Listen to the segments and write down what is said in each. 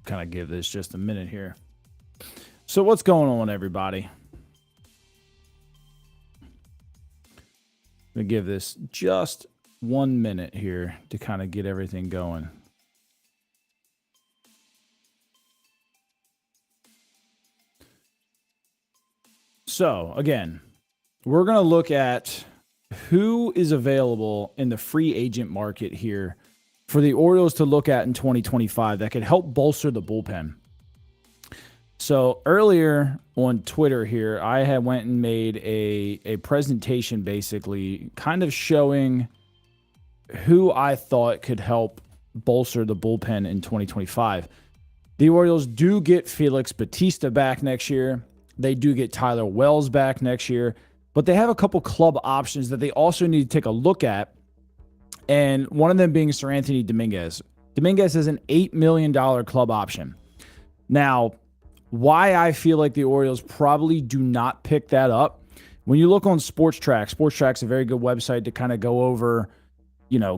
kind of give this just a minute here. So what's going on, everybody? I'm going to give this just 1 minute here to kind of get everything going. So, again, we're going to look at who is available in the free agent market here for the Orioles to look at in 2025 that could help bolster the bullpen. So earlier on Twitter here, I had went and made a presentation basically kind of showing who I thought could help bolster the bullpen in 2025. The Orioles do get Felix Bautista back next year. They do get Tyler Wells back next year. But they have a couple club options that they also need to take a look at. And one of them being Sir Anthony Dominguez. Dominguez is an $8 million club option. Now, why I feel like the Orioles probably do not pick that up. When you look on Sports Track's a very good website to kind of go over,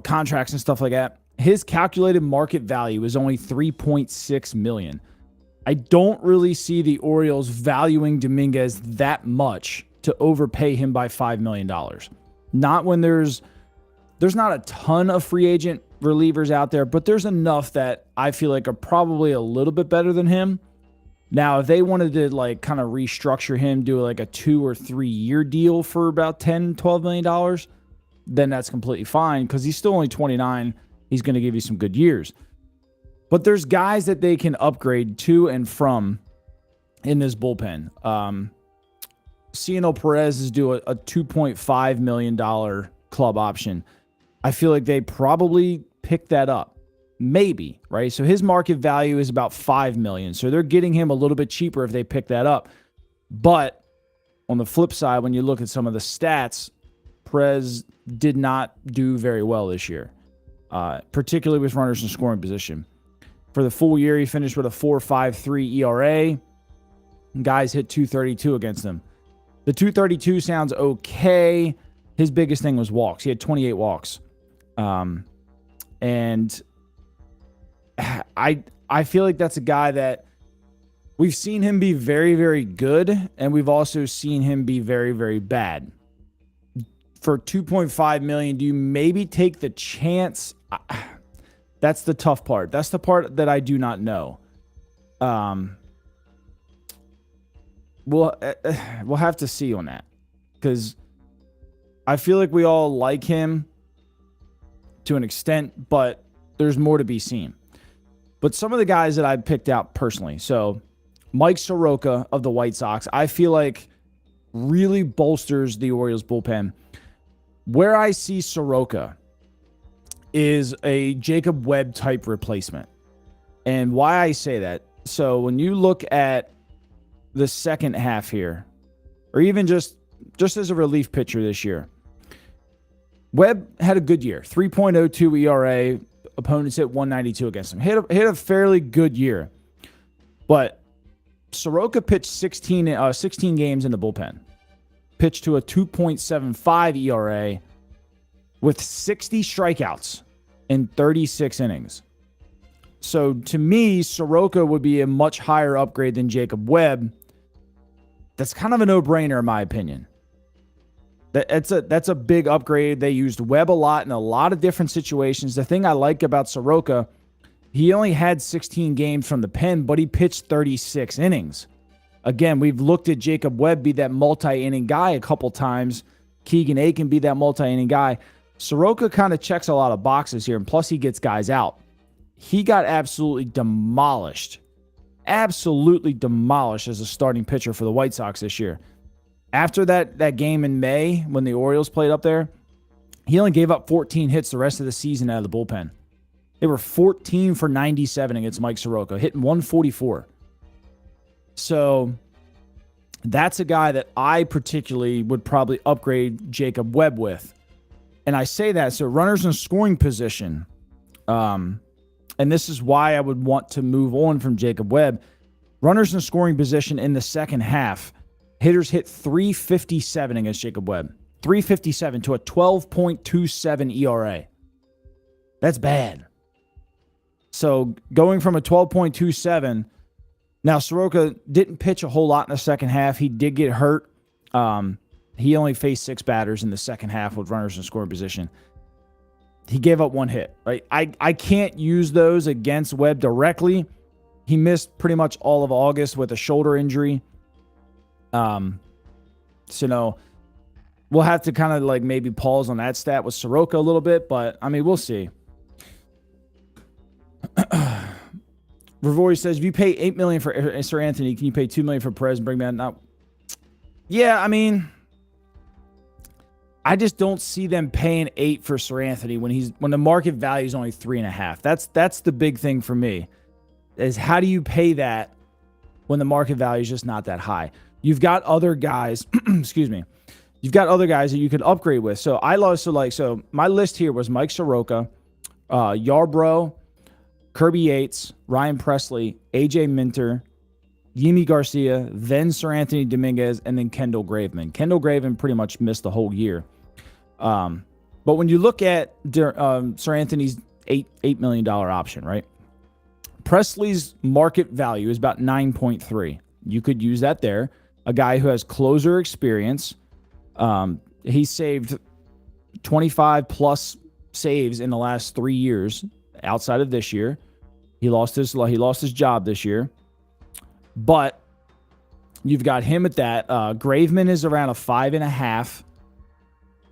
contracts and stuff like that. His calculated market value is only $3.6 million. I don't really see the Orioles valuing Dominguez that much to overpay him by $5 million. Not when there's not a ton of free agent relievers out there, but there's enough that I feel like are probably a little bit better than him. Now, if they wanted to kind of restructure him, do like a 2 or 3 year deal for about $10-12 million, then that's completely fine because he's still only 29. He's going to give you some good years. But there's guys that they can upgrade to and from in this bullpen. Cianel Perez is due a $2.5 million club option. I feel like they probably pick that up. Maybe, right? So his market value is about $5 million. So they're getting him a little bit cheaper if they pick that up. But on the flip side, when you look at some of the stats, Perez did not do very well this year, particularly with runners in scoring position. For the full year, he finished with a 4.53 ERA. Guys hit 232 against him. The 232 sounds okay. His biggest thing was walks. He had 28 walks. And I feel like that's a guy that we've seen him be very, very good, and we've also seen him be very, very bad. For $2.5 million, do you maybe take the chance? That's the tough part. That's the part that I do not know. We'll have to see on that because I feel like we all like him to an extent, but there's more to be seen. But some of the guys that I picked out personally, so Mike Soroka of the White Sox, I feel like really bolsters the Orioles bullpen. Where I see Soroka is a Jacob Webb type replacement. And why I say that, so when you look at the second half here, or even just as a relief pitcher this year, Webb had a good year, 3.02 ERA, opponents hit 192 against him. Hit a fairly good year. But Soroka pitched 16 games in the bullpen. Pitched to a 2.75 ERA with 60 strikeouts in 36 innings. So to me, Soroka would be a much higher upgrade than Jacob Webb. That's kind of a no-brainer in my opinion. That's a big upgrade. They used Webb a lot in a lot of different situations. The thing I like about Soroka, he only had 16 games from the pen, but he pitched 36 innings. Again, we've looked at Jacob Webb be that multi-inning guy a couple times. Keegan Aiken be that multi-inning guy. Soroka kind of checks a lot of boxes here, and plus he gets guys out. He got absolutely demolished as a starting pitcher for the White Sox this year. After that game in May when the Orioles played up there, he only gave up 14 hits the rest of the season out of the bullpen. They were 14 for 97 against Mike Soroka, hitting 144. So that's a guy that I particularly would probably upgrade Jacob Webb with. And I say that, so runners in scoring position, and this is why I would want to move on from Jacob Webb. Runners in scoring position in the second half, hitters hit 357 against Jacob Webb. 357 to a 12.27 ERA. That's bad. So going from a 12.27, now Soroka didn't pitch a whole lot in the second half. He did get hurt. He only faced 6 batters in the second half with runners in scoring position. He gave up 1 hit, right? I can't use those against Webb directly. He missed pretty much all of August with a shoulder injury. So, no, we'll have to kind of like maybe pause on that stat with Soroka a little bit, but I mean, we'll see. Rivori says, if you pay $8 million for Sir Anthony, can you pay $2 million for Perez and bring back? Now, yeah, I mean, I just don't see them paying 8 for Sir Anthony when the market value is only 3.5. That's the big thing for me, is how do you pay that when the market value is just not that high? You've got other guys, excuse me. You've got other guys that you could upgrade with. So so my list here was Mike Soroka, Yarbrough, Kirby Yates, Ryan Presley, AJ Minter, Yimi Garcia, then Sir Anthony Dominguez, and then Kendall Graveman. Kendall Graveman pretty much missed the whole year. But when you look at Sir Anthony's $8 million option, right? Presley's market value is about 9.3. You could use that there. A guy who has closer experience. He saved 25 plus saves in the last 3 years outside of this year. He lost his job this year. But you've got him at that. Graveman is around a 5.5.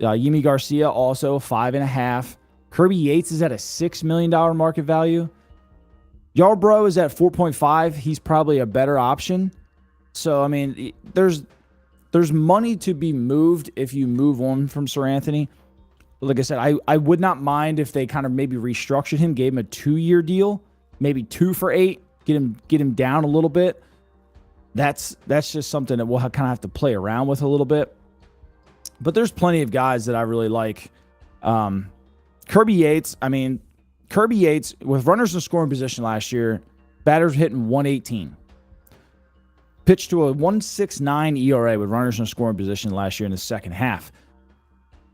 Yimi Garcia also 5.5. Kirby Yates is at a $6 million market value. Yarbrough is at 4.5. He's probably a better option. So, I mean, there's money to be moved if you move on from Sir Anthony. Like I said, I would not mind if they kind of maybe restructured him, gave him a 2-year deal, maybe 2 for $8, get him down a little bit. That's just something that we'll kind of have to play around with a little bit. But there's plenty of guys that I really like. Kirby Yates, with runners in scoring position last year, batters hitting 118. Pitched to a 1.69 ERA with runners in scoring position last year in the second half.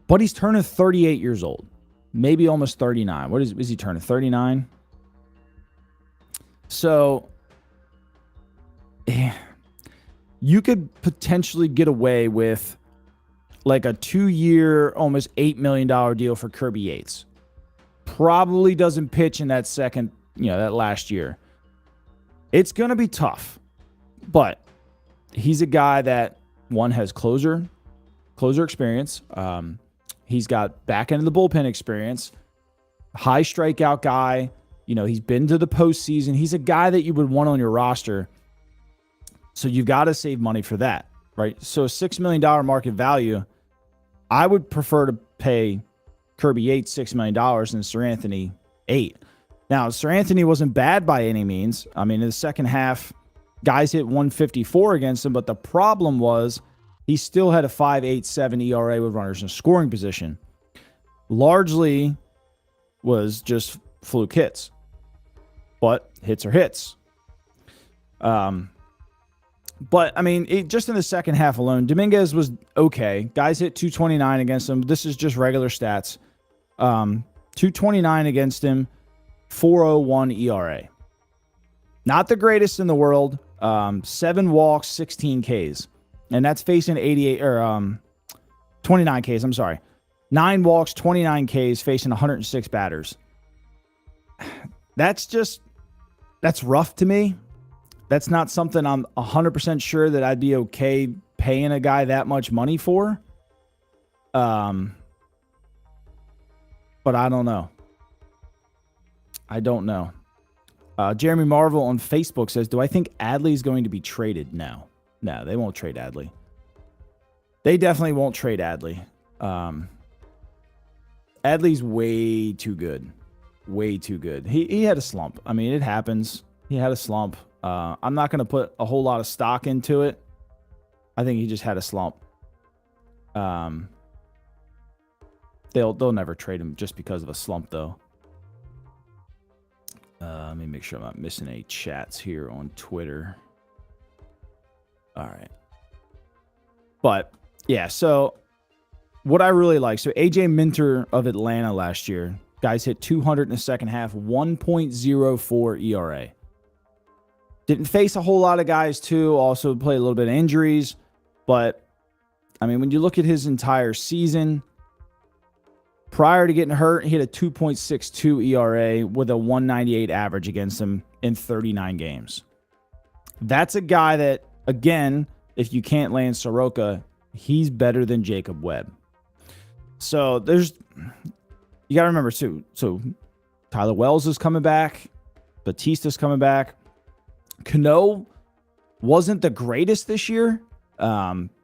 But he's turning 38 years old. Maybe almost 39. Is he turning? 39? So, you could potentially get away with like a 2-year, almost $8 million deal for Kirby Yates. Probably doesn't pitch in that that last year. It's going to be tough. But he's a guy that, one, has closer experience. He's got back end of the bullpen experience. High strikeout guy. He's been to the postseason. He's a guy that you would want on your roster. So you've got to save money for that, right? So a $6 million market value, I would prefer to pay Kirby Yates $6 million than Sir Anthony $8. Now, Sir Anthony wasn't bad by any means. I mean, in the second half, guys hit 154 against him, but the problem was he still had a 5.87 ERA with runners in scoring position. Largely was just fluke hits. But hits are hits. But, I mean, just in the second half alone, Dominguez was okay. Guys hit 229 against him. This is just regular stats. 229 against him, 4.01 ERA. Not the greatest in the world. 7 walks, 16 Ks. And that's facing 29 Ks, I'm sorry. 9 walks, 29 Ks, facing 106 batters. That's rough to me. That's not something I'm 100% sure that I'd be okay paying a guy that much money for. But I don't know. Jeremy Marvel on Facebook says, do I think Adley is going to be traded? No, they won't trade Adley. They definitely won't trade Adley. Adley's way too good. Way too good. He had a slump. I mean, it happens. He had a slump. I'm not going to put a whole lot of stock into it. I think he just had a slump. They'll never trade him just because of a slump, though. Let me make sure I'm not missing any chats here on Twitter. All right. But, yeah, so what I really like. So, AJ Minter of Atlanta last year, Guys hit 200 in the second half, 1.04 ERA. Didn't face a whole lot of guys, too. Also played a little bit of injuries. But, I mean, when you look at his entire season, prior to getting hurt, he had a 2.62 ERA with a 198 average against him in 39 games. That's a guy that, again, if you can't land Soroka, he's better than Jacob Webb. So you got to remember, too. So Tyler Wells is coming back. Batista's coming back. Cano wasn't the greatest this year.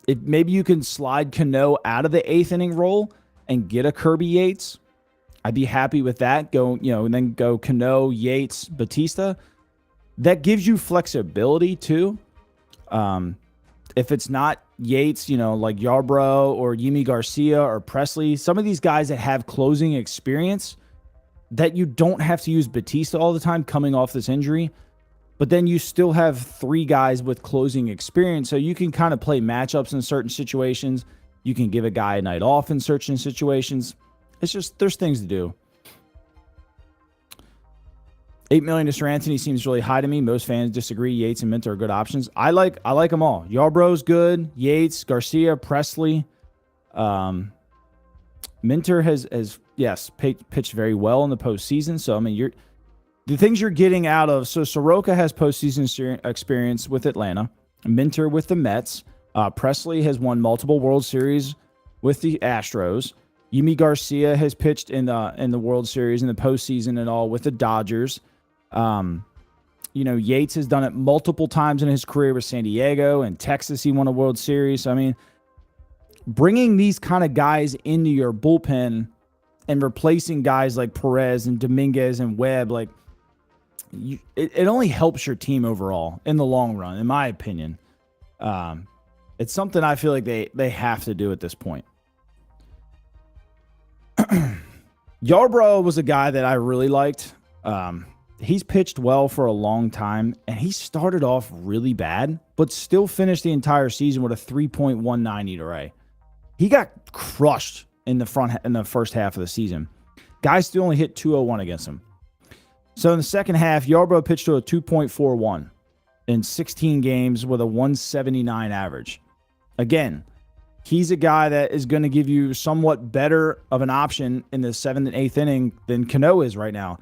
Maybe you can slide Cano out of the 8th inning role and get a Kirby Yates. I'd be happy with that. And then go Cano, Yates, Batista. That gives you flexibility too. If it's not Yates, like Yarbrough or Yimi Garcia or Presley, some of these guys that have closing experience, that you don't have to use Batista all the time coming off this injury. But then you still have 3 guys with closing experience, so you can kind of play matchups in certain situations. You can give a guy a night off in certain situations. It's just, there's things to do. $8 million to Sir Anthony seems really high to me. Most fans disagree. Yates and Minter are good options. I like them all. Yarbrough's good. Yates, Garcia, Presley. Minter has pitched very well in the postseason. So I mean, the things you're getting out of. So Soroka has postseason experience with Atlanta. Minter with the Mets. Presley has won multiple World Series with the Astros. Yimi Garcia has pitched in the World Series in the postseason and all with the Dodgers. Yates has done it multiple times in his career with San Diego and Texas. He won a World Series. So, I mean, bringing these kind of guys into your bullpen and replacing guys like Perez and Dominguez and Webb, like it only helps your team overall in the long run, in my opinion. It's something I feel like they have to do at this point. Yarbrough was a guy that I really liked. He's pitched well for a long time, and he started off really bad, but still finished the entire season with a 3.19 ERA. He got crushed in the first half of the season. Guys still only hit 201 against him. So in the second half, Yarbrough pitched to a 2.41 in 16 games with a 179 average. Again, he's a guy that is going to give you somewhat better of an option in the 7th and 8th inning than Cano is right now.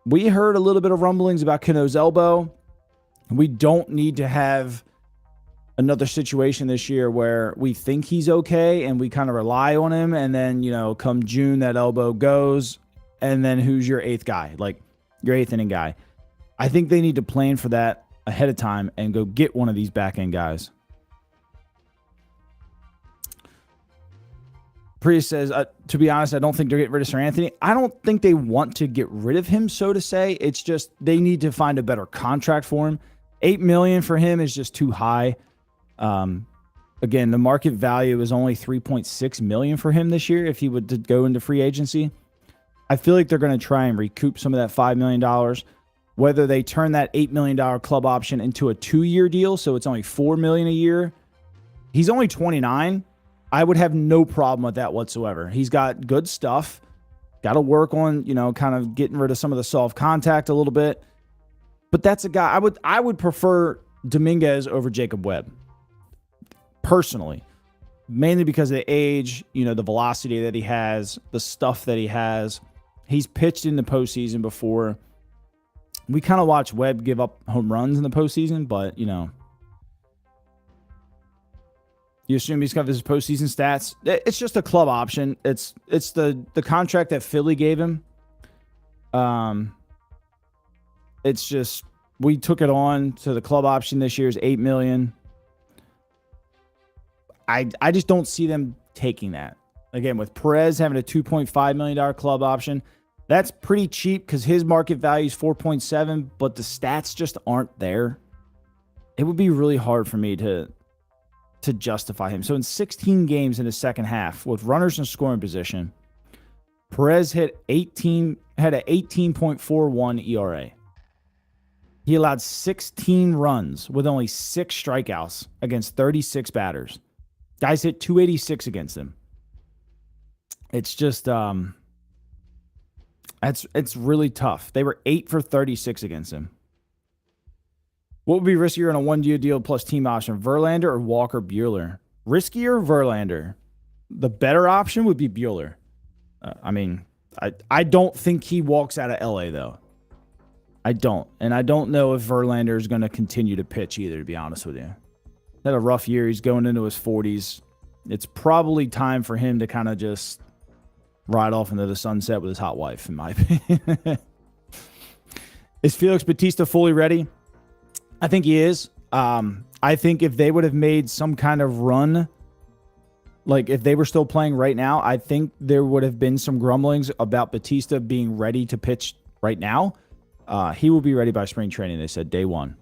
We heard a little bit of rumblings about Cano's elbow. We don't need to have another situation this year where we think he's okay and we kind of rely on him, and then, come June, that elbow goes, and then who's your 8th guy? Like, your 8th inning guy. I think they need to plan for that ahead of time and go get one of these back-end guys. Prius says, to be honest, I don't think they're getting rid of Sir Anthony. I don't think they want to get rid of him, so to say. It's just they need to find a better contract for him. $8 million for him is just too high. Again, the market value is only $3.6 million for him this year if he would to go into free agency. I feel like they're going to try and recoup some of that $5 million. Whether they turn that $8 million club option into a 2-year deal, so it's only $4 million a year. He's only 29. I would have no problem with that whatsoever. He's got good stuff. Got to work on, kind of getting rid of some of the soft contact a little bit. But that's a guy I would prefer Dominguez over Jacob Webb. Personally. Mainly because of the age, the velocity that he has, the stuff that he has. He's pitched in the postseason before. We kind of watch Webb give up home runs in the postseason, but, you assume he's got his postseason stats. It's just a club option. It's the contract that Philly gave him. It's just we took it on to the club option this year is $8 million. I just don't see them taking that. Again, with Perez having a $2.5 million club option, that's pretty cheap because his market value is 4.7, but the stats just aren't there. It would be really hard for me to justify him. So in 16 games in the second half with runners in scoring position, Perez had an 18.41 ERA. He allowed 16 runs with only 6 strikeouts against 36 batters. Guys hit 286 against him. It's just It's really tough. They were 8 for 36 against him. What would be riskier on a 1-year deal plus team option, Verlander or Walker Buehler? Riskier, Verlander. The better option would be Buehler. I don't think he walks out of LA, though. I don't. And I don't know if Verlander is going to continue to pitch either, to be honest with you. Had a rough year. He's going into his 40s. It's probably time for him to kind of just ride off into the sunset with his hot wife, in my opinion. Is Felix Bautista fully ready? I think he is. I think if they would have made some kind of run, like if they were still playing right now, I think there would have been some grumblings about Bautista being ready to pitch right now. He will be ready by spring training, they said, day one.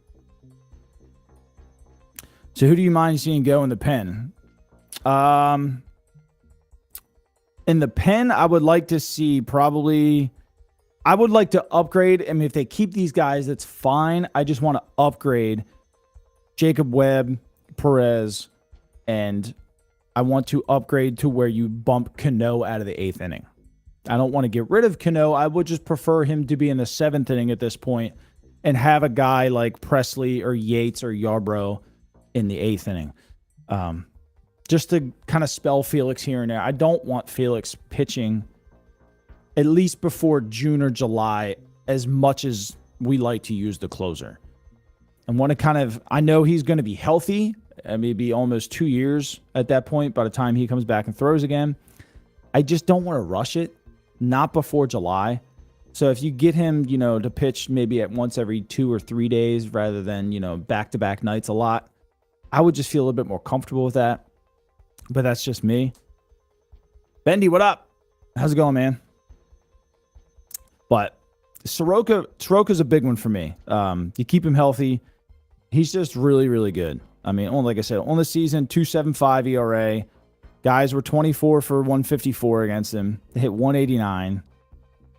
So who do you mind seeing go in the pen? In the pen, I would like to see probably... I would like to upgrade. I mean, if they keep these guys, that's fine. I just want to upgrade Jacob Webb, Perez, and I want to upgrade to where you bump Cano out of the 8th inning. I don't want to get rid of Cano. I would just prefer him to be in the 7th inning at this point and have a guy like Presley or Yates or Yarbrough in the 8th inning. Just to kind of spell Felix here and there. I don't want Felix pitching at least before June or July as much as we like to use the closer. I want to kind of, I know he's going to be healthy. Maybe almost 2 years at that point by the time he comes back and throws again. I just don't want to rush it. Not before July. So if you get him, to pitch maybe at once every 2 or 3 days rather than, back-to-back nights a lot, I would just feel a little bit more comfortable with that. But that's just me. Bendy, what up? How's it going, man? But Soroka's a big one for me. You keep him healthy. He's just really, really good. I mean, like I said, on the season, 2.75 ERA. Guys were 24 for 154 against him. They hit 189.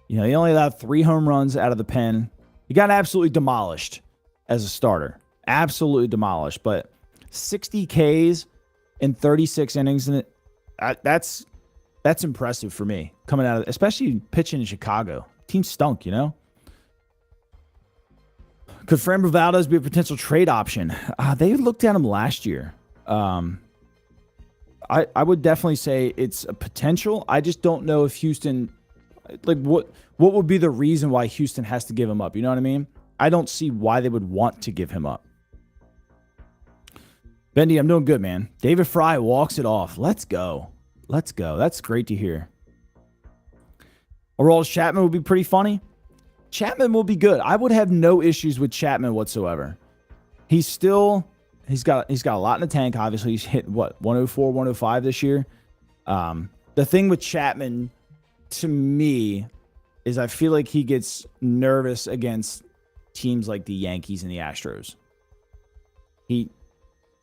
He only allowed 3 home runs out of the pen. He got absolutely demolished as a starter. Absolutely demolished. But 60 Ks in 36 innings, and that's impressive for me. Coming out of, especially pitching in Chicago. Team stunk, Could Framber Valdez be a potential trade option? They looked at him last year. I would definitely say it's a potential. I just don't know if Houston, what would be the reason why Houston has to give him up? You know what I mean? I don't see why they would want to give him up. Bendy, I'm doing good, man. David Fry walks it off. Let's go. That's great to hear. Aroldis Chapman would be pretty funny. Chapman will be good. I would have no issues with Chapman whatsoever. He's got a lot in the tank. Obviously, he's hit 104, 105 this year. The thing with Chapman, to me, is I feel like he gets nervous against teams like the Yankees and the Astros.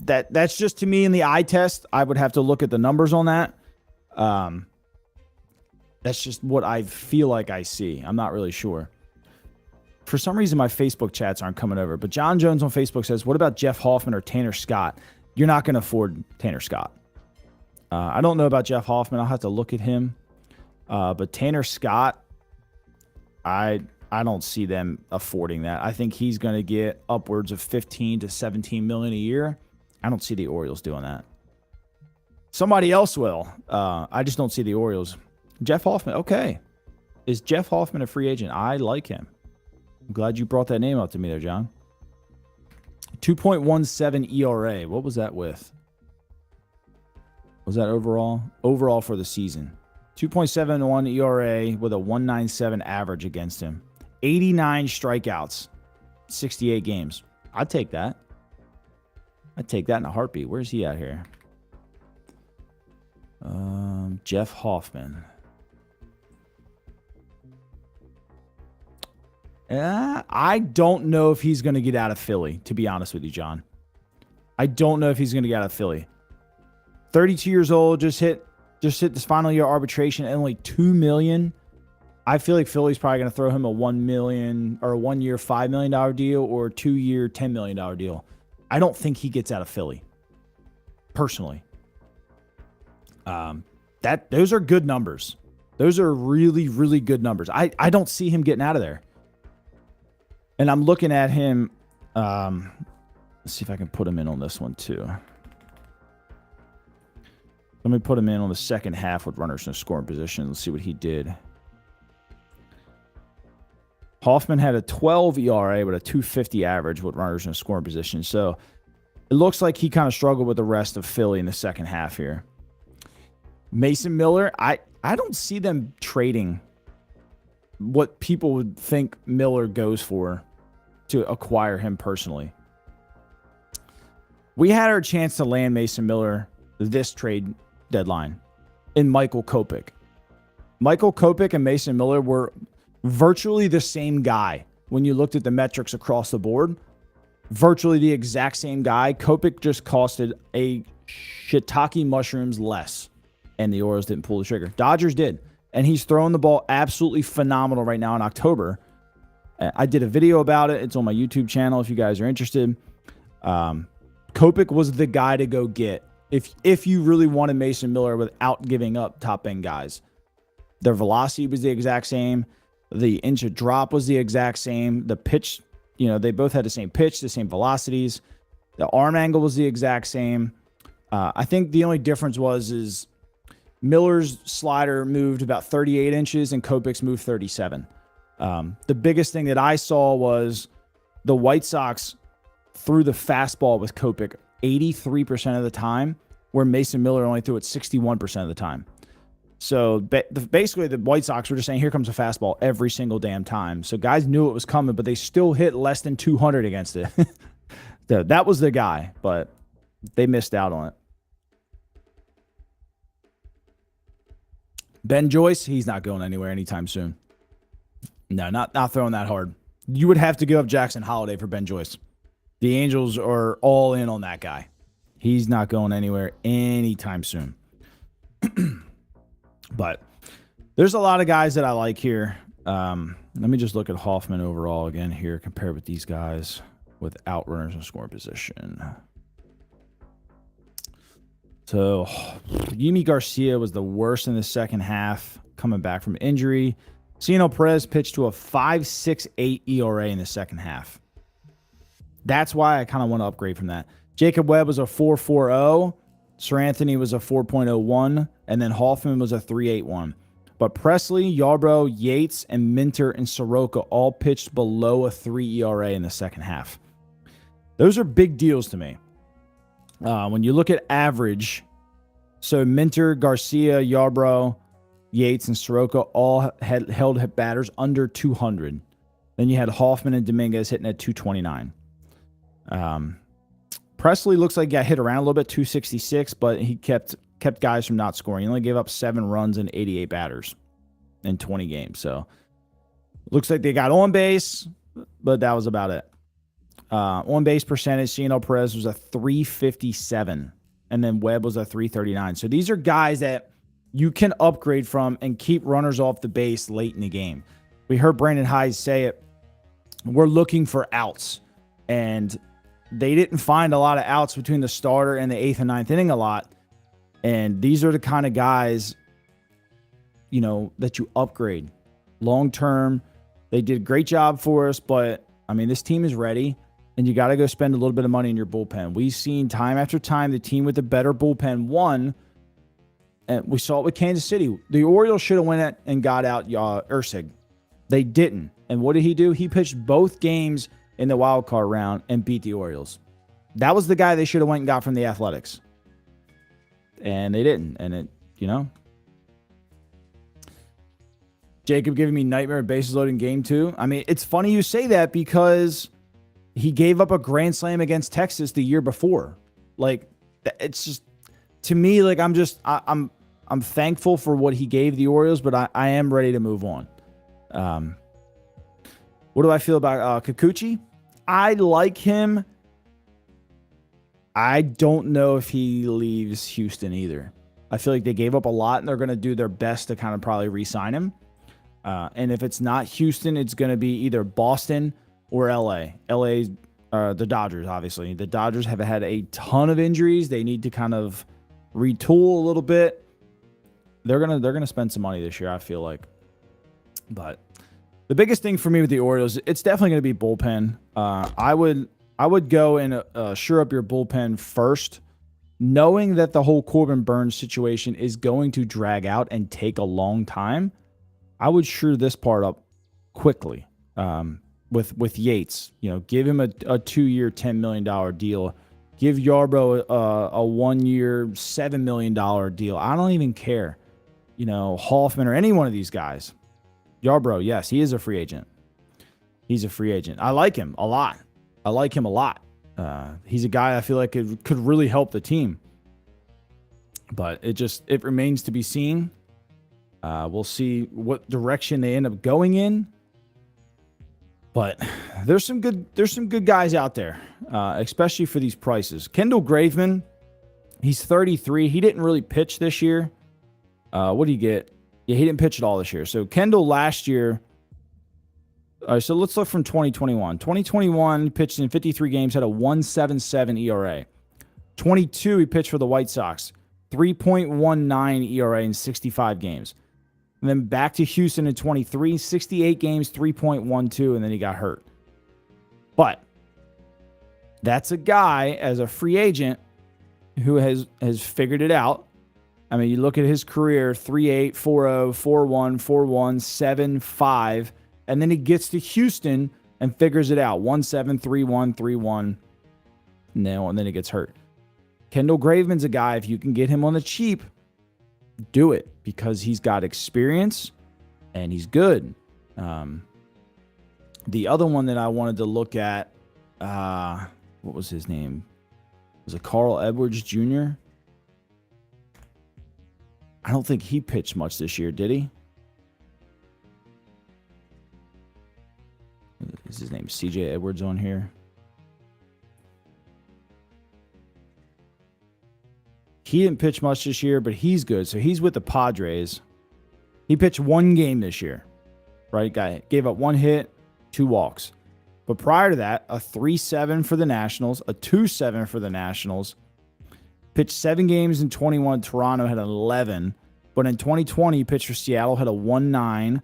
That's just, to me, in the eye test. I would have to look at the numbers on that. That's just what I feel like I see. I'm not really sure. For some reason, my Facebook chats aren't coming over. But John Jones on Facebook says, what about Jeff Hoffman or Tanner Scott? You're not going to afford Tanner Scott. I don't know about Jeff Hoffman. I'll have to look at him. But Tanner Scott, I don't see them affording that. I think he's going to get upwards of 15 to 17 million a year. I don't see the Orioles doing that. Somebody else will. I just don't see the Orioles. Jeff Hoffman, okay. Is Jeff Hoffman a free agent? I like him. I'm glad you brought that name up to me there, John. 2.17 ERA. What was that with? Was that overall? Overall for the season. 2.71 ERA with a 1.97 average against him. 89 strikeouts. 68 games. I'd take that. I'd take that in a heartbeat. Where's he at here? Jeff Hoffman. I don't know if he's going to get out of Philly, to be honest with you, John. I don't know if he's going to get out of Philly. 32 years old, just hit this final year arbitration at only $2 million. I feel like Philly's probably going to throw him a $1 million or a 1 year $5 million deal or a 2 year $10 million deal. I don't think he gets out of Philly. Personally. Those are good numbers. Those are really, really good numbers. I don't see him getting out of there. And I'm looking at him. Let's see if I can put him in on this one too. Let me put him in on the second half with runners in a scoring position. Let's see what he did. Hoffman had a 12 ERA with a 250 average with runners in a scoring position. So it looks like he kind of struggled with the rest of Philly in the second half here. Mason Miller, I don't see them trading what people would think Miller goes for to acquire him personally. We had our chance to land Mason Miller this trade deadline in Michael Kopech. Michael Kopech and Mason Miller were virtually the same guy when you looked at the metrics across the board. Virtually the exact same guy. Kopech just costed a shiitake mushrooms less, and the Orioles didn't pull the trigger. Dodgers did, and he's throwing the ball absolutely phenomenal right now in October. I did a video about it. It's on my YouTube channel if you guys are interested. Kopech was the guy to go get if you really wanted Mason Miller without giving up top-end guys. Their velocity was the exact same. The inch of drop was the exact same. The pitch, they both had the same pitch, the same velocities. The arm angle was the exact same. I think the only difference is Miller's slider moved about 38 inches and Kopech's moved 37. The biggest thing that I saw was the White Sox threw the fastball with Kopech 83% of the time, where Mason Miller only threw it 61% of the time. So basically the White Sox were just saying, here comes a fastball every single damn time. So guys knew it was coming, but they still hit less than 200 against it. So that was the guy, but they missed out on it. Ben Joyce, he's not going anywhere anytime soon. No, not throwing that hard. You would have to give up Jackson Holliday for Ben Joyce. The Angels are all in on that guy. He's not going anywhere anytime soon. But there's a lot of guys that I like here. Let me just look at Hoffman overall again here, compared with these guys without runners in scoring position. So Yimi Garcia was the worst in the second half, coming back from injury. Ciano Perez pitched to a 5.68 ERA in the second half. That's why I kind of want to upgrade from that. Jacob Webb was a 4.40. Sir Anthony was a 4.01. And then Hoffman was a 3.81. But Presley, Yarbrough, Yates, and Minter and Soroka all pitched below a 3 ERA in the second half. Those are big deals to me. When you look at average, so Minter, Garcia, Yarbrough, Yates, and Soroka all held batters under 200. Then you had Hoffman and Dominguez hitting at 229. Presley looks like he got hit around a little bit, 266, but he kept guys from not scoring. He only gave up 7 runs and 88 batters in 20 games. So looks like they got on base, but that was about it. On base percentage, Ciano Perez was a 357, and then Webb was a 339. So these are guys that you can upgrade from and keep runners off the base late in the game. We heard Brandon Hyde say it. We're looking for outs, and they didn't find a lot of outs between the starter and the 8th and 9th inning a lot. And these are the kind of guys, that you upgrade long term. They did a great job for us, but this team is ready, and you got to go spend a little bit of money in your bullpen. We've seen time after time the team with the better bullpen won, and we saw it with Kansas City. The Orioles should have went and got out Ursig. They didn't. And what did he do? He pitched both games in the wild card round and beat the Orioles. That was the guy they should have went and got from the Athletics. And they didn't. And Jacob giving me nightmare bases loaded in game 2. It's funny you say that because he gave up a grand slam against Texas the year before. It's just, to me, I'm thankful for what he gave the Orioles, but I am ready to move on. What do I feel about Kikuchi? I like him. I don't know if he leaves Houston either. I feel like they gave up a lot, and they're going to do their best to kind of probably re-sign him. And if it's not Houston, it's going to be either Boston or LA. LA, the Dodgers, obviously. The Dodgers have had a ton of injuries. They need to kind of retool a little bit. they're gonna spend some money this year, I feel like. But the biggest thing for me with the Orioles, it's definitely going to be bullpen. I would go and shore up your bullpen first, knowing that the whole Corbin Burnes situation is going to drag out and take a long time. I would shore this part up quickly. With Yates, give him a 2-year, $10 million deal. Give Yarbrough a 1-year, $7 million deal. I don't even care. Hoffman or any one of these guys. Yarbrough, yes, he is a free agent. He's a free agent. I like him a lot. He's a guy I feel like could really help the team. But it remains to be seen. We'll see what direction they end up going in. But there's some good guys out there, especially for these prices. Kendall Graveman, he's 33. He didn't really pitch this year. What do you get? Yeah, he didn't pitch at all this year. So Kendall last year. So let's look from 2021. 2021, pitched in 53 games, had a 1.77 ERA. 22, he pitched for the White Sox, 3.19 ERA in 65 games. And then back to Houston in 23, 68 games, 3.12, and then he got hurt. But that's a guy as a free agent who has figured it out. I mean, you look at his career, 3.8, 4.0, 4.1, 4.1, 7.5, and then he gets to Houston and figures it out. 1.7, 3.1, 3.1, and then he gets hurt. Kendall Graveman's a guy, if you can get him on the cheap, do it, because he's got experience and he's good. The other one that I wanted to look at, what was his name? Was it Carl Edwards Jr.? I don't think he pitched much this year, did he? Is his name CJ Edwards on here? He didn't pitch much this year, but he's good. So he's with the Padres. He pitched one game this year, right? Guy gave up 1 hit, 2 walks. But prior to that, a 3.7 for the Nationals, a 2.7 for the Nationals. Pitched 7 games in 21. Toronto had 11. But in 2020, he pitched for Seattle, had a 1.9.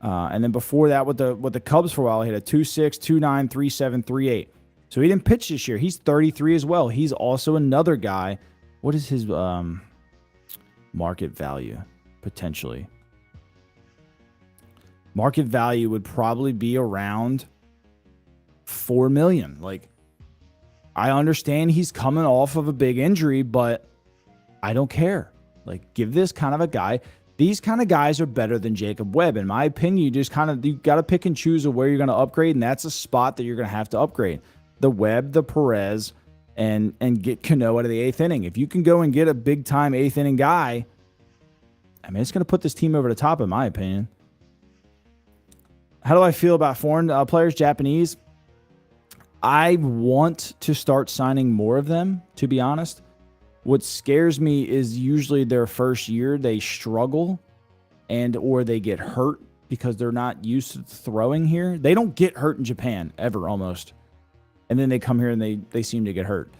And then before that, with the Cubs for a while, he had a 2.6, 2.9, 3.7, 3.8. So he didn't pitch this year. He's 33 as well. He's also another guy. What is his market value, potentially? Market value would probably be around $4 million. Like, I understand he's coming off of a big injury, but I don't care. Like, give this kind of a guy. These kind of guys are better than Jacob Webb. In my opinion, you got to pick and choose of where you're going to upgrade, and that's a spot that you're going to have to upgrade. The Webb, the Perez, and get Cano out of the 8th inning. If you can go and get a big-time 8th inning guy, I mean, it's going to put this team over the top, in my opinion. How do I feel about foreign players, Japanese? I want to start signing more of them, to be honest. What scares me is usually their first year, they struggle or they get hurt because they're not used to throwing here. They don't get hurt in Japan, ever, almost. And then they come here and they seem to get hurt.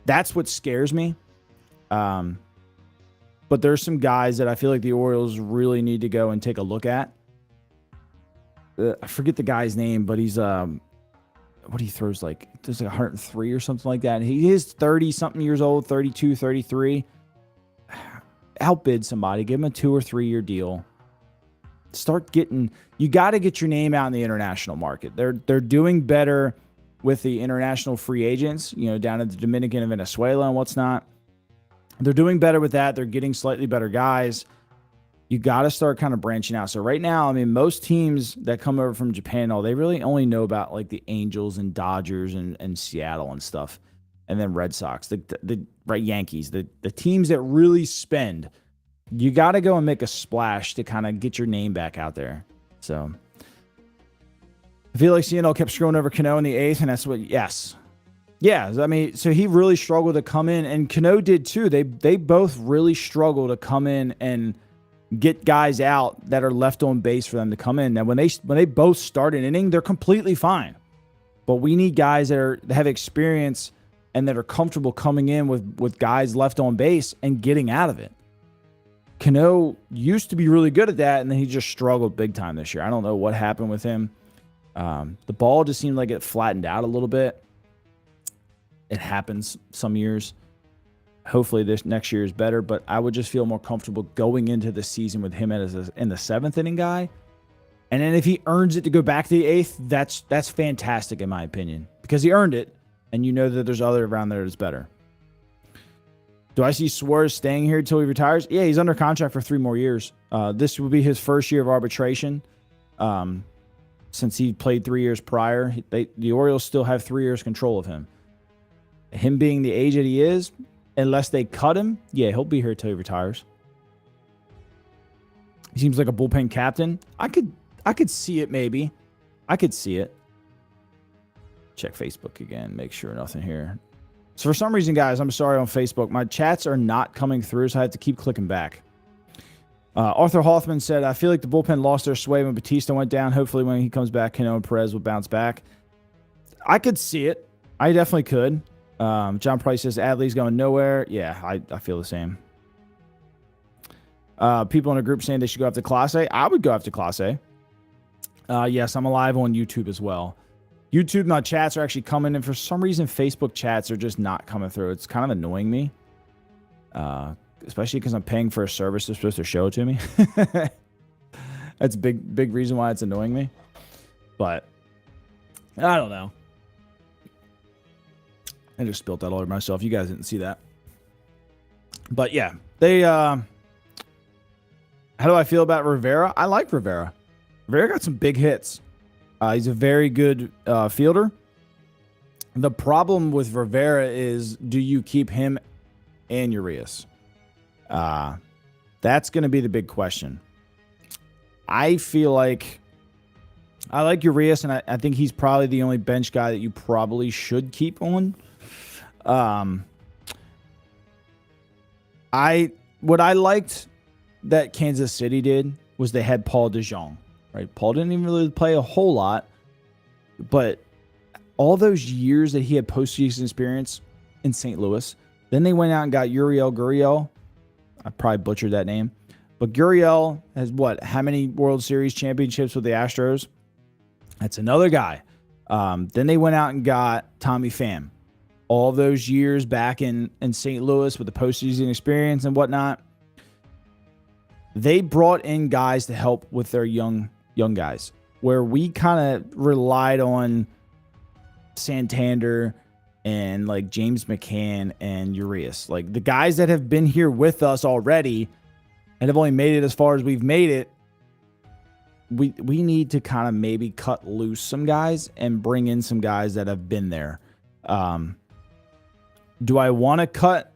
That's what scares me. But there's some guys that I feel like the Orioles really need to go and take a look at. I forget the guy's name, but he's what he throws like, there's like 103 or something like that. And he is 30-something years old, 32, 33. Outbid somebody. Give him a 2 or 3 year deal. You got to get your name out in the international market. They're doing better with the international free agents, down in the Dominican and Venezuela and what's not. They're doing better with that. They're getting slightly better guys. You got to start kind of branching out. So right now, I mean, most teams that come over from Japan, they really only know about like the Angels and Dodgers and Seattle and stuff. And then Red Sox, the Yankees, the teams that really spend. You got to go and make a splash to kind of get your name back out there. So I feel like CNL kept screwing over Cano in the 8th, and that's what, yes. Yeah, I mean, so he really struggled to come in, and Cano did too. They both really struggled to come in and get guys out that are left on base for them to come in. Now, when they both start an inning, they're completely fine. But we need guys that have experience and that are comfortable coming in with guys left on base and getting out of it. Cano used to be really good at that, and then he just struggled big time this year. I don't know what happened with him. The ball just seemed like it flattened out a little bit. It happens some years. Hopefully this next year is better, but I would just feel more comfortable going into the season with him as in the 7th inning guy. And then if he earns it to go back to the 8th, that's fantastic in my opinion, because he earned it, and you know that there's other around there that's better. Do I see Suarez staying here until he retires? Yeah, he's under contract for 3 more years. This will be his first year of arbitration. Since he played 3 years prior, the Orioles still have 3 years control of him. Him being the age that he is, unless they cut him, yeah, he'll be here until he retires. He seems like a bullpen captain. I could see it maybe. I could see it. Check Facebook again. Make sure nothing here. So for some reason, guys, I'm sorry on Facebook. My chats are not coming through, so I have to keep clicking back. Arthur Hoffman said, I feel like the bullpen lost their sway when Batista went down. Hopefully when he comes back, Cano and Perez will bounce back. I could see it. I definitely could. John Price says, Adley's going nowhere. Yeah, I feel the same. People in a group saying they should go after Class A. I would go after Class A. Yes, I'm live on YouTube as well. YouTube, my chats are actually coming in. For some reason, Facebook chats are just not coming through. It's kind of annoying me. Especially because I'm paying for a service that's supposed to show it to me. That's a big reason why it's annoying me. But I don't know. I just spilled that all over myself. You guys didn't see that. But yeah, they how do I feel about Rivera? I like Rivera. Rivera got some big hits. He's a very good fielder. The problem with Rivera is, do you keep him and Urias? That's going to be the big question. I feel like I like Urias, and I think he's probably the only bench guy that you probably should keep on. What I liked that Kansas City did was they had Paul DeJong. Right? Paul didn't even really play a whole lot, but all those years that he had postseason experience in St. Louis, then they went out and got Uriel Gurriel. I probably butchered that name, but Gurriel has how many World Series championships with the Astros? That's another guy. Then they went out and got Tommy Pham. All those years back in St. Louis with the postseason experience and whatnot, they brought in guys to help with their young guys, where we kind of relied on Santander and like James McCann and Urias, like the guys that have been here with us already and have only made it as far as we've made it. We need to kind of maybe cut loose some guys and bring in some guys that have been there. Do I want to cut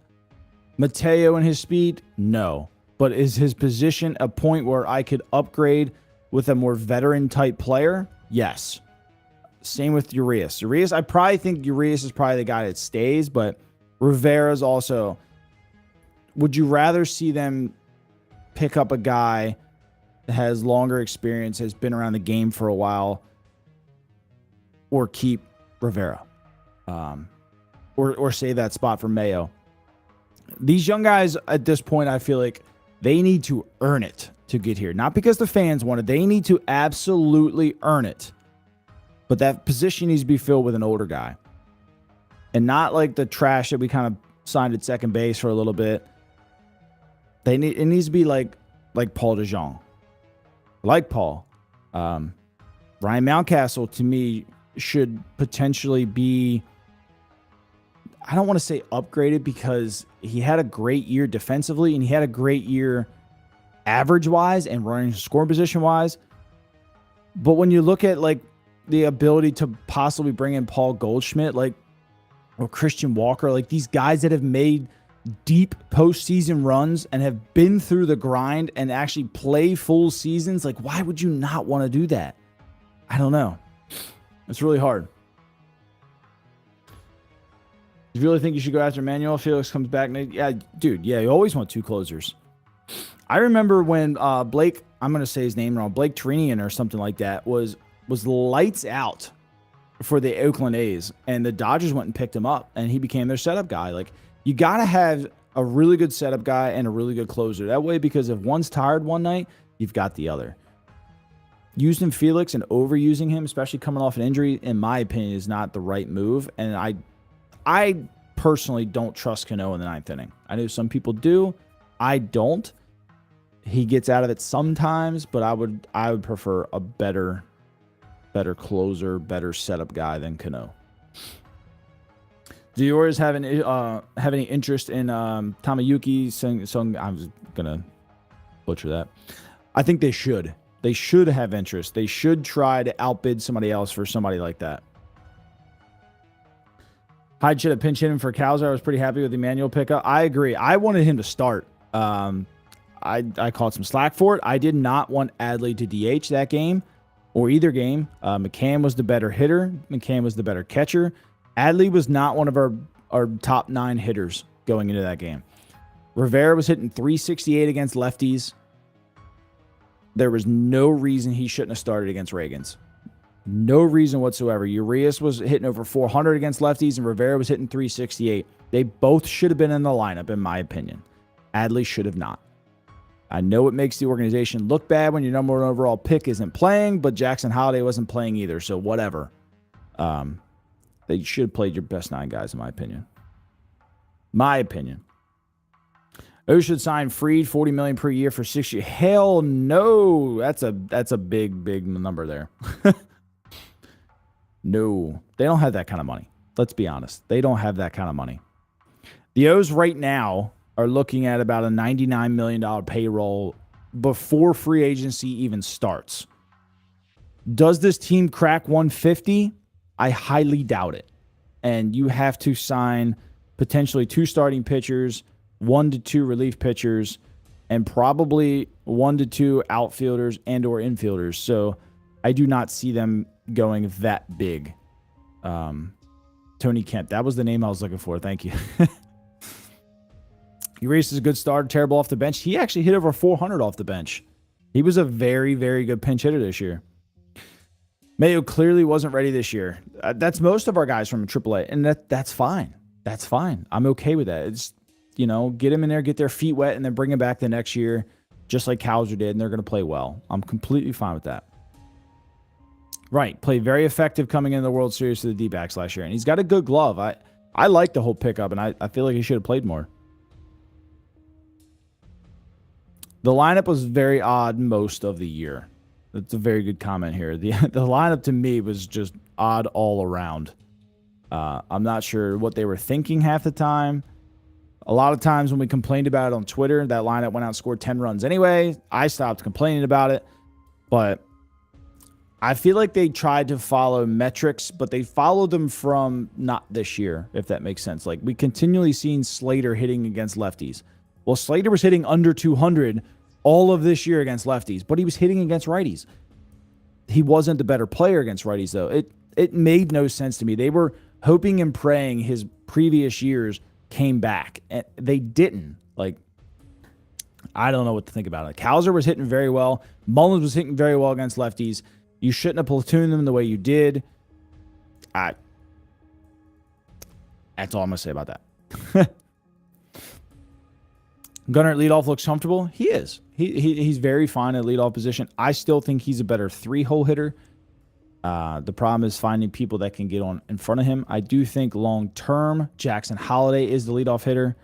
Mateo and his speed? No. But is his position a point where I could upgrade with a more veteran type player? Yes. Same with Urias. I probably think Urias is probably the guy that stays, but Rivera's also. Would you rather see them pick up a guy that has longer experience, has been around the game for a while, or keep Rivera? Or save that spot for Mayo? These young guys at this point, I feel like they need to earn it to get here. Not because the fans want it. They need to absolutely earn it. But that position needs to be filled with an older guy. And not like the trash that we kind of signed at second base for a little bit. It needs to be like Paul DeJong. Like Paul. Ryan Mountcastle, to me, should potentially be, I don't want to say upgraded, because he had a great year defensively and he had a great year average-wise and running scoring position-wise. But when you look at like the ability to possibly bring in Paul Goldschmidt, or Christian Walker, like these guys that have made deep postseason runs and have been through the grind and actually play full seasons, like why would you not want to do that? I don't know. It's really hard. You really think you should go after Manuel? Felix comes back. Yeah, dude. Yeah, you always want 2 closers. I remember when Blake, I'm going to say his name wrong, Blake Trinian or something like that, was lights out for the Oakland A's, and the Dodgers went and picked him up, and he became their setup guy. Like, you got to have a really good setup guy and a really good closer. That way, because if one's tired one night, you've got the other. Using Felix and overusing him, especially coming off an injury, in my opinion, is not the right move. And I personally don't trust Cano in the 9th inning. I know some people do. I don't. He gets out of it sometimes, but I would prefer a better closer, better setup guy than Cano. Do the Orioles have any interest in Tamayuki? Sung, I was gonna butcher that. I think they should. They should have interest. They should try to outbid somebody else for somebody like that. Hyde should have pinch hit him for Cowser. I was pretty happy with the Emmanuel pickup. I agree. I wanted him to start. I caught some slack for it. I did not want Adley to DH that game or either game. McCann was the better hitter. McCann was the better catcher. Adley was not one of our top 9 hitters going into that game. Rivera was hitting 368 against lefties. There was no reason he shouldn't have started against Reagans. No reason whatsoever. Urias was hitting over 400 against lefties, and Rivera was hitting 368. They both should have been in the lineup, in my opinion. Adley should have not. I know it makes the organization look bad when your number 1 overall pick isn't playing, but Jackson Holiday wasn't playing either, so whatever. They should have played your best 9 guys, in my opinion. My opinion. O should sign Fried, $40 million per year for 6 years. Hell no. That's a big number there. No. They don't have that kind of money. Let's be honest. They don't have that kind of money. The O's right now are looking at about a $99 million payroll before free agency even starts. Does this team crack 150? I highly doubt it. And you have to sign potentially 2 starting pitchers, 1 to 2 relief pitchers, and probably 1 to 2 outfielders and or infielders. So I do not see them going that big. Tony Kemp. That was the name I was looking for. Thank you. Urias is a good starter, terrible off the bench. He actually hit over 400 off the bench. He was a very, very good pinch hitter this year. Mayo clearly wasn't ready this year. That's most of our guys from AAA, and that's fine. That's fine. I'm okay with that. It's, get them in there, get their feet wet, and then bring them back the next year, just like Cowser did, and they're going to play well. I'm completely fine with that. Right. Played very effective coming into the World Series to the D-backs last year, and he's got a good glove. I like the whole pickup, and I feel like he should have played more. The lineup was very odd most of the year. That's a very good comment here. The lineup to me was just odd all around. I'm not sure what they were thinking half the time. A lot of times when we complained about it on Twitter, that lineup went out and scored 10 runs anyway. I stopped complaining about it. But I feel like they tried to follow metrics, but they followed them from not this year, if that makes sense. Like, we continually seen Slater hitting against lefties. Well, Slater was hitting under 200 all of this year against lefties, but he was hitting against righties. He wasn't the better player against righties, though. It made no sense to me. They were hoping and praying his previous years came back, and they didn't. Like, I don't know what to think about it. Cowser was hitting very well. Mullins was hitting very well against lefties. You shouldn't have platooned them the way you did. That's all I'm going to say about that. Gunnar at leadoff looks comfortable. He is. He's very fine at leadoff position. I still think he's a better 3-hole hitter. The problem is finding people that can get on in front of him. I do think long-term, Jackson Holiday is the leadoff hitter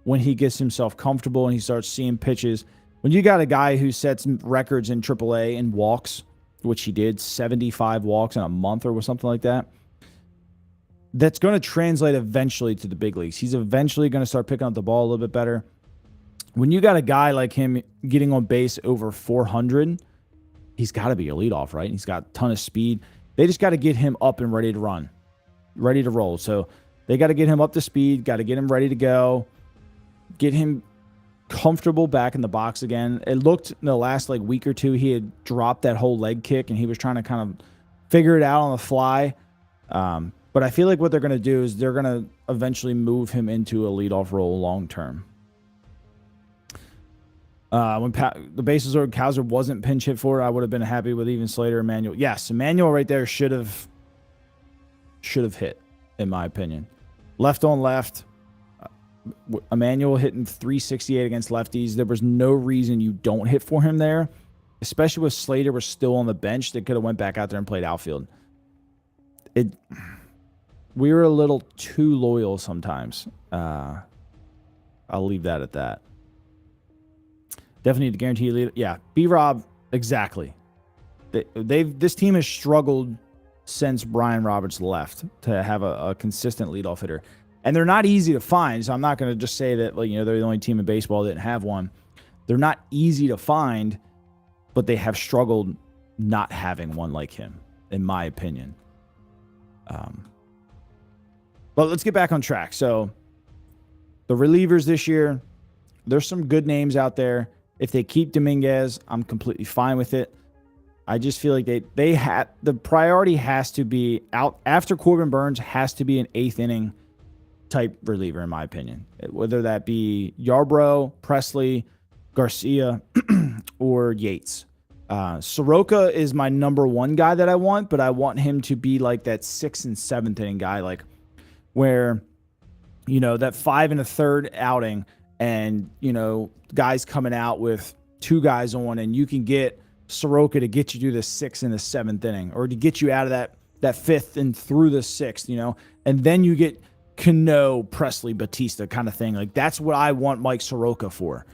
when he gets himself comfortable and he starts seeing pitches. When you got a guy who sets records in AAA in walks, which he did, 75 walks in a month or something like that, that's going to translate eventually to the big leagues. He's eventually going to start picking up the ball a little bit better. When you got a guy like him getting on base over 400, he's got to be a leadoff, right? He's got a ton of speed. They just got to get him up and ready to run, ready to roll. So they got to get him up to speed, got to get him ready to go, get him comfortable back in the box again. It looked in the last week or two, he had dropped that whole leg kick and he was trying to kind of figure it out on the fly. But I feel like what they're going to do is they're going to eventually move him into a leadoff role long term. When the bases were Cowser wasn't pinch hit for, I would have been happy with even Slater and Emmanuel. Yes, Emmanuel right there should have hit, in my opinion. Left on left, Emmanuel hitting 368 against lefties. There was no reason you don't hit for him there, especially with Slater was still on the bench. They could have went back out there and played outfield. We were a little too loyal sometimes. I'll leave that at that. Definitely need to guarantee lead. Yeah, B-Rob, exactly. This team has struggled since Brian Roberts left to have a consistent leadoff hitter. And they're not easy to find, so I'm not going to just say that they're the only team in baseball that didn't have one. They're not easy to find, but they have struggled not having one like him, in my opinion. But let's get back on track. So the relievers this year, there's some good names out there. If they keep Dominguez, I'm completely fine with it. I just feel like the priority has to be out after Corbin Burns has to be an 8th inning type reliever, in my opinion. Whether that be Yarbrough, Presley, Garcia, or Yates. Soroka is my number one guy that I want, but I want him to be like that 6th and 7th inning guy, like where, that 5 1/3 outing and, guys coming out with 2 guys on, and you can get Soroka to get you to the 6th and the 7th inning, or to get you out of that 5th and through the 6th, and then you get Cano, Presley, Batista kind of thing. Like, that's what I want Mike Soroka for.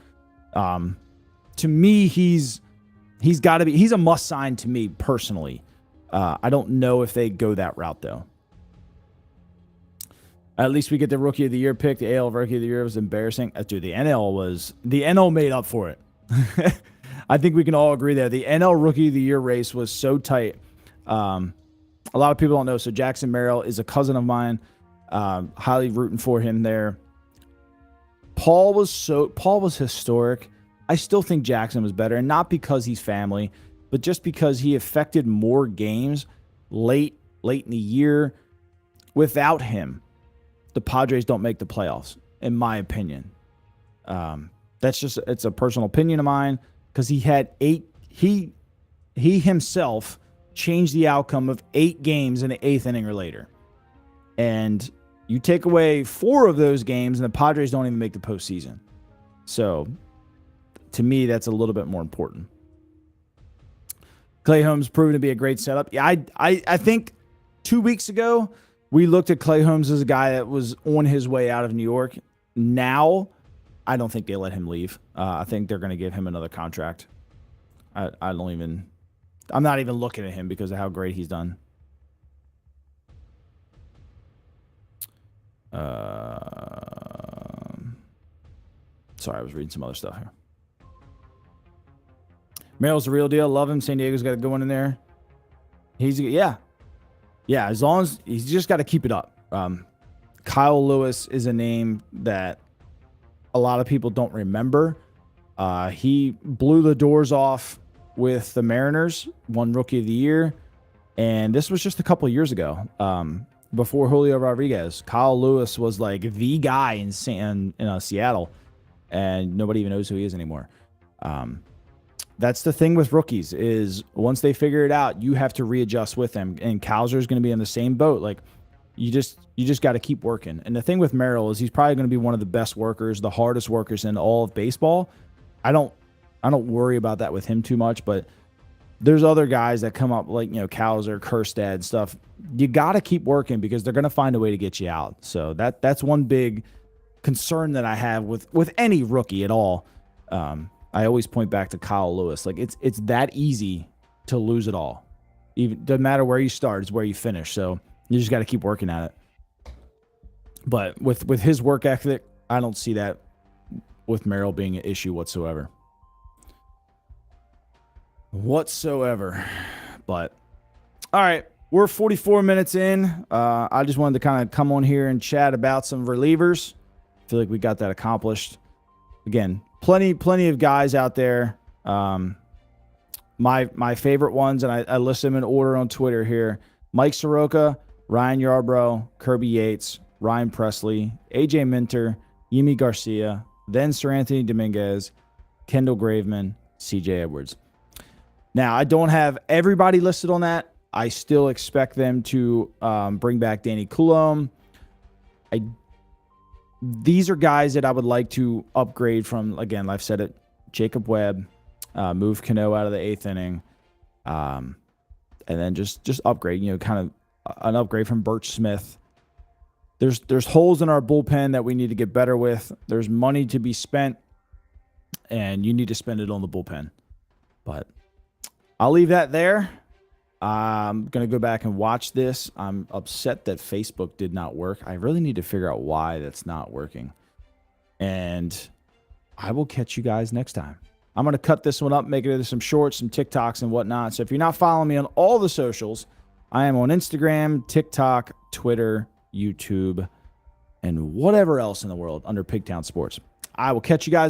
To me, he's got to be, he's a must sign to me personally. I don't know if they go that route though. At least we get the Rookie of the Year pick. The AL Rookie of the Year was embarrassing. Dude, the NL made up for it. I think we can all agree there. The NL Rookie of the Year race was so tight. A lot of people don't know. So Jackson Merrill is a cousin of mine. Highly rooting for him there. Paul was historic. I still think Jackson was better, and not because he's family, but just because he affected more games late in the year. Without him, the Padres don't make the playoffs, in my opinion. It's a personal opinion of mine, because he had 8. He himself changed the outcome of 8 games in the 8th inning or later. And you take away 4 of those games, and the Padres don't even make the postseason. So, to me, that's a little bit more important. Clay Holmes proven to be a great setup. Yeah, I think 2 weeks ago, we looked at Clay Holmes as a guy that was on his way out of New York. Now, I don't think they let him leave. I think they're going to give him another contract. I'm not even looking at him because of how great he's done. Sorry, I was reading some other stuff here. Merrill's the real deal. Love him. San Diego's got a good one in there. Yeah, as long as he's just got to keep it up. Kyle Lewis is a name that a lot of people don't remember. He blew the doors off with the Mariners, won Rookie of the Year, and this was just a couple of years ago. Before Julio Rodriguez, Kyle Lewis was like the guy in Seattle, and nobody even knows who he is anymore. That's the thing with rookies, is once they figure it out, you have to readjust with them. And Kowser is going to be in the same boat. Like, you just got to keep working. And the thing with Merrill is he's probably going to be one of the best workers, the hardest workers in all of baseball. I don't worry about that with him too much, but there's other guys that come up like, Kowser, Kerstad, stuff. You got to keep working because they're going to find a way to get you out. So that's one big concern that I have with any rookie at all. I always point back to Kyle Lewis. Like, it's that easy to lose it all. Even doesn't matter where you start, it's where you finish. So you just got to keep working at it. But with his work ethic, I don't see that with Merrill being an issue whatsoever. But all right, we're 44 minutes in. I just wanted to kind of come on here and chat about some relievers. I feel like we got that accomplished. Again, plenty of guys out there. My favorite ones, and I list them in order on Twitter here: Mike Soroka, Ryan Yarbrough, Kirby Yates, Ryan Presley, AJ Minter, Yimi Garcia, then Sir Anthony Dominguez, Kendall Graveman, CJ Edwards. Now, I don't have everybody listed on that. I still expect them to bring back Danny Coulomb. these are guys that I would like to upgrade from, again, I've said it, Jacob Webb, move Cano out of the 8th inning, and then just upgrade, kind of an upgrade from Birch Smith. There's holes in our bullpen that we need to get better with. There's money to be spent, and you need to spend it on the bullpen. But I'll leave that there. I'm going to go back and watch this. I'm upset that Facebook did not work. I really need to figure out why that's not working. And I will catch you guys next time. I'm going to cut this one up, make it into some shorts, some TikToks and whatnot. So if you're not following me on all the socials, I am on Instagram, TikTok, Twitter, YouTube, and whatever else in the world under Pigtown Sports. I will catch you guys